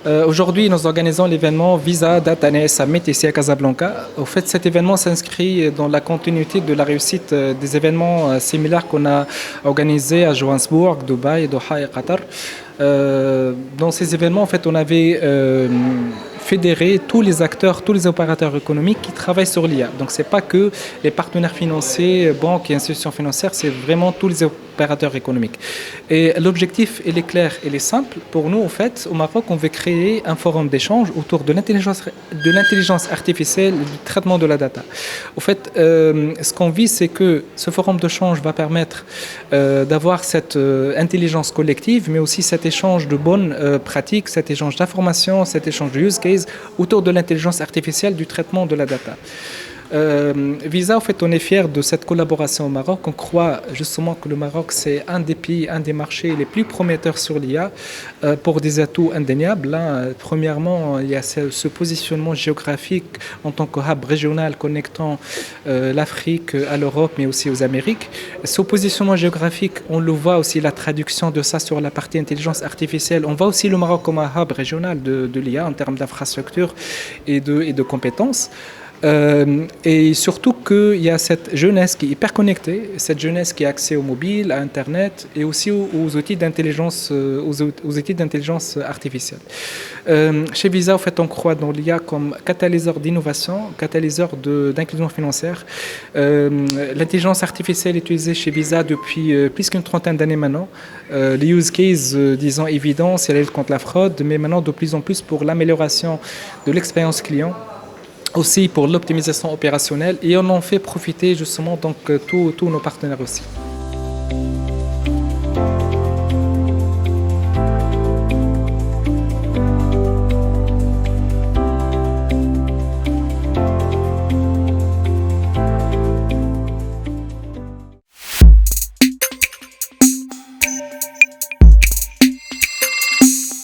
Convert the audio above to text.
Aujourd'hui, nous organisons l'événement Visa Data Analyst Summit ici à Casablanca. Au fait, cet événement s'inscrit dans la continuité de la réussite des événements similaires qu'on a organisés à Johannesburg, Dubaï, Doha et Qatar. Dans ces événements, en fait, on avait fédéré tous les acteurs, tous les opérateurs économiques qui travaillent sur l'IA. Donc, ce n'est pas que les partenaires financiers, banques et institutions financières, c'est vraiment tous les opérateurs économiques. Et l'objectif, il est clair, il est simple. Pour nous, en fait, au Maroc, on veut créer un forum d'échange autour de l'intelligence artificielle et du traitement de la data. Au fait, ce qu'on vit, c'est que ce forum d'échange va permettre d'avoir cette intelligence collective, mais aussi cet échange de bonnes pratiques, cet échange d'informations, cet échange de use case autour de l'intelligence artificielle, du traitement de la data. Visa, en fait, on est fiers de cette collaboration au Maroc. On croit justement que le Maroc, c'est un des pays, un des marchés les plus prometteurs sur l'IA pour des atouts indéniables. Là, premièrement, il y a ce positionnement géographique en tant que hub régional connectant l'Afrique à l'Europe, mais aussi aux Amériques. Ce positionnement géographique, on le voit aussi, la traduction de ça sur la partie intelligence artificielle. On voit aussi le Maroc comme un hub régional de l'IA en termes d'infrastructure et de compétences. Et surtout qu'il y a cette jeunesse qui est hyper connectée, cette jeunesse qui a accès au mobile, à Internet et aussi aux outils d'intelligence, aux outils d'intelligence artificielle. Chez Visa, en fait, on croit dans l'IA comme catalyseur d'innovation, catalyseur d'inclusion financière. L'intelligence artificielle est utilisée chez Visa depuis plus qu'une trentaine d'années maintenant. Les use cases, disons, évidents, c'est la lutte contre la fraude, mais maintenant de plus en plus pour l'amélioration de l'expérience client, aussi pour l'optimisation opérationnelle, et on en fait profiter justement donc tous nos partenaires aussi.